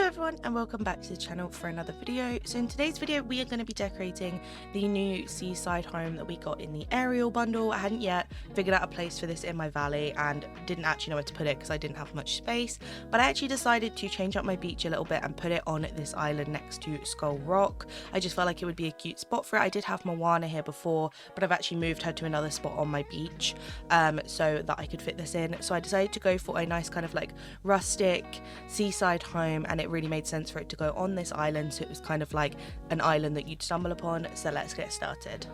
Hello everyone and welcome back to the channel for another video. So in today's video we are going to be decorating the new seaside home that we got in the ARIEL bundle. I hadn't yet figured out a place for this in my valley and didn't actually know where to put it because I didn't have much space, but I actually decided to change up my beach a little bit and put it on this island next to Skull Rock. I just felt like it would be a cute spot for it. I did have Moana here before, but I've actually moved her to another spot on my beach so that I could fit this in. So I decided to go for a nice kind of like rustic seaside home, and it really made sense for it to go on this island, so it was kind of like an island that you'd stumble upon. So let's get started.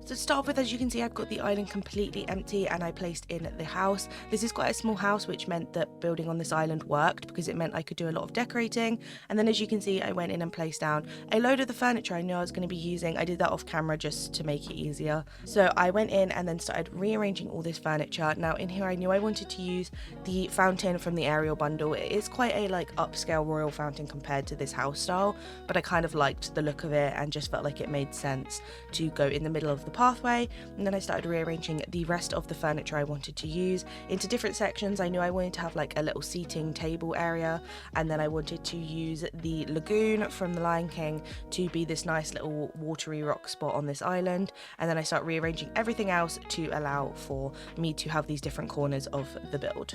So to start with, as you can see, I've got the island completely empty and I placed in the house. This is quite a small house, which meant that building on this island worked because it meant I could do a lot of decorating. And then as you can see, I went in and placed down a load of the furniture I knew I was going to be using. I did that off camera just to make it easier. So I went in and then started rearranging all this furniture. Now in here I knew I wanted to use the fountain from the ARIEL bundle. It is quite a like upscale royal fountain compared to this house style, but I kind of liked the look of it and just felt like it made sense to go in the middle of the pathway. And then I started rearranging the rest of the furniture I wanted to use into different sections. I knew I wanted to have like a little seating table area, and then I wanted to use the lagoon from the Lion King to be this nice little watery rock spot on this island. And then I start rearranging everything else to allow for me to have these different corners of the build.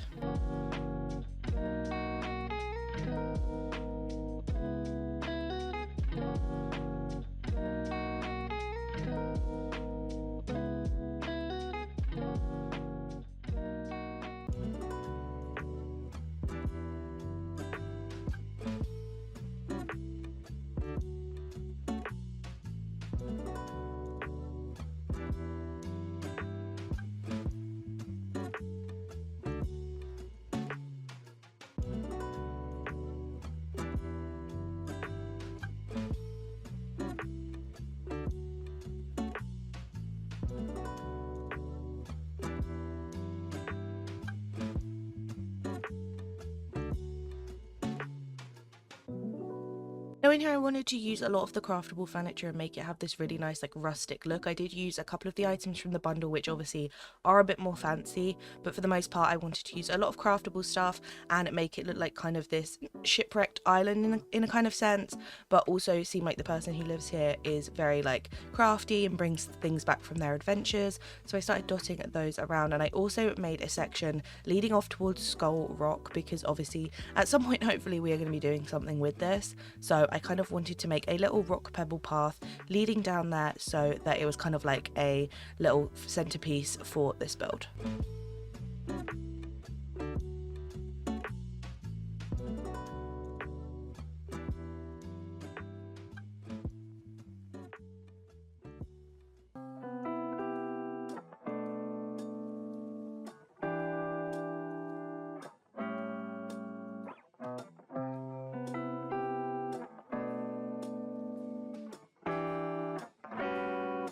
Now in here I wanted to use a lot of the craftable furniture and make it have this really nice like rustic look. I did use a couple of the items from the bundle which obviously are a bit more fancy, but for the most part I wanted to use a lot of craftable stuff and make it look like kind of this shipwrecked island in a kind of sense, but also seem like the person who lives here is very like crafty and brings things back from their adventures. So I started dotting those around, and I also made a section leading off towards Skull Rock because obviously at some point hopefully we are going to be doing something with this. So I kind of wanted to make a little rock pebble path leading down there so that it was kind of like a little centerpiece for this build.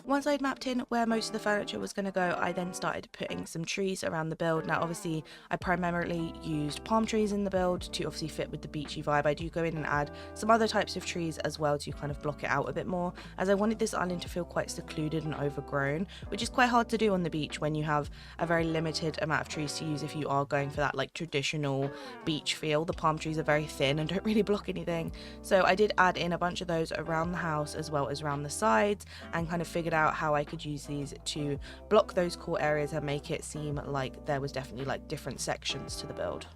Once I'd mapped in where most of the furniture was going to go, I then started putting some trees around the build. Now obviously I primarily used palm trees in the build to obviously fit with the beachy vibe. I do go in and add some other types of trees as well to kind of block it out a bit more, as I wanted this island to feel quite secluded and overgrown, which is quite hard to do on the beach when you have a very limited amount of trees to use if you are going for that like traditional beach feel. The palm trees are very thin and don't really block anything. So I did add in a bunch of those around the house as well as around the sides, and kind of figured out how I could use these to block those core areas and make it seem like there was definitely like different sections to the build.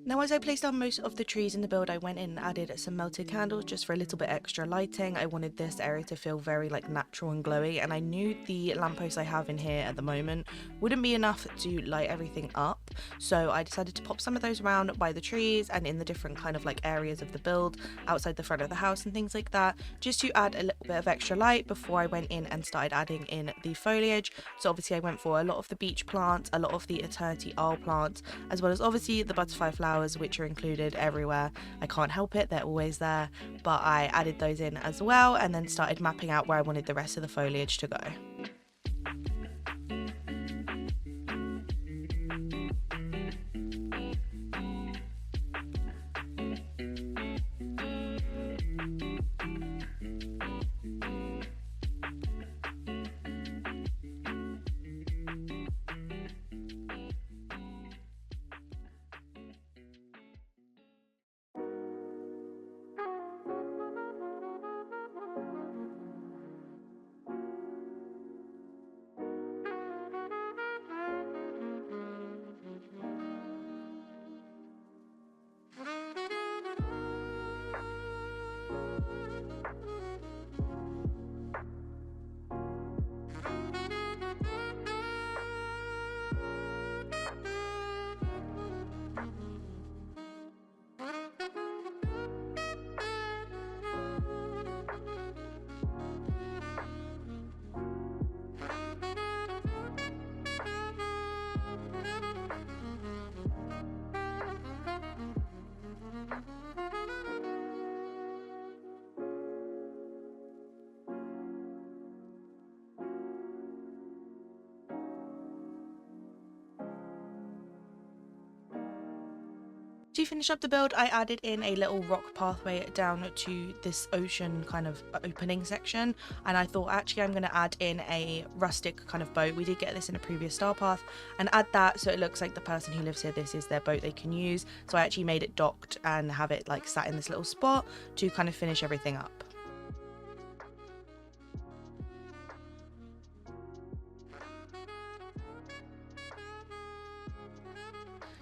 Now, as I placed down most of the trees in the build, I went in and added some melted candles just for a little bit extra lighting. I wanted this area to feel very like natural and glowy, and I knew the lampposts I have in here at the moment wouldn't be enough to light everything up, so I decided to pop some of those around by the trees and in the different kind of like areas of the build outside the front of the house and things like that, just to add a little bit of extra light before I went in and started adding in the foliage. So obviously I went for a lot of the beach plants, a lot of the eternity owl plants, as well as obviously the butterfly flowers, which are included everywhere. I can't help it, they're always there, but I added those in as well and then started mapping out where I wanted the rest of the foliage to go. To finish up the build, I added in a little rock pathway down to this ocean kind of opening section, and I thought actually I'm going to add in a rustic kind of boat. We did get this in a previous star path, and add that so it looks like the person who lives here, this is their boat they can use. So I actually made it docked and have it like sat in this little spot to kind of finish everything up.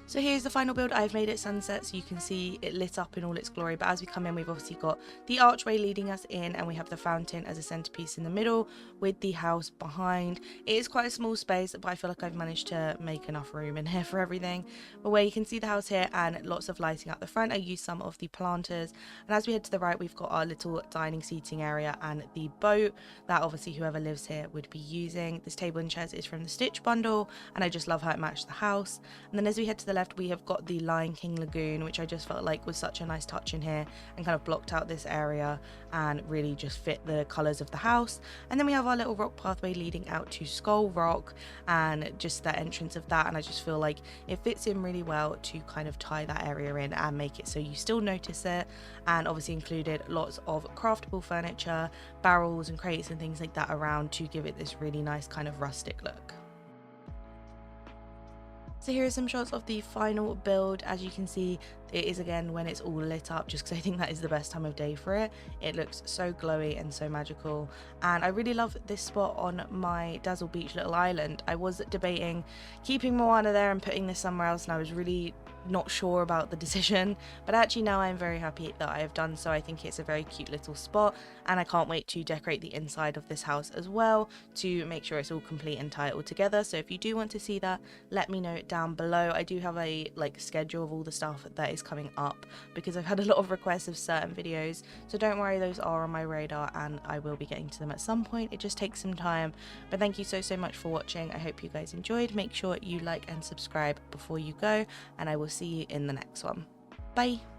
So here's the final build. I've made it sunset so you can see it lit up in all its glory, but as we come in we've obviously got the archway leading us in, and we have the fountain as a centerpiece in the middle with the house behind. It is quite a small space, but I feel like I've managed to make enough room in here for everything. But where you can see the house here and lots of lighting at the front, I used some of the planters, and as we head to the right we've got our little dining seating area and the boat that obviously whoever lives here would be using. This table and chairs is from the Stitch bundle, and I just love how it matched the house. And then as we head to the left we have got the Lion King lagoon, which I just felt like was such a nice touch in here and kind of blocked out this area and really just fit the colours of the house. And then we have our little rock pathway leading out to Skull Rock and just the entrance of that, and I just feel like it fits in really well to kind of tie that area in and make it so you still notice it. And obviously included lots of craftable furniture, barrels and crates and things like that around to give it this really nice kind of rustic look. So here are some shots of the final build. As you can see, it is again when it's all lit up, just because I think that is the best time of day for it. It looks so glowy and so magical, and I really love this spot on my Dazzle Beach little island. I was debating keeping Moana there and putting this somewhere else, and I was really not sure about the decision, but actually now I'm very happy that I have done so. I think it's a very cute little spot, and I can't wait to decorate the inside of this house as well to make sure it's all complete and tie it all together. So if you do want to see that, let me know down below. I do have a schedule of all the stuff that is coming up because I've had a lot of requests of certain videos, so don't worry, those are on my radar and I will be getting to them at some point. It just takes some time, but thank you so much for watching. I hope you guys enjoyed. Make sure you like and subscribe before you go, and I will see you in the next one. Bye.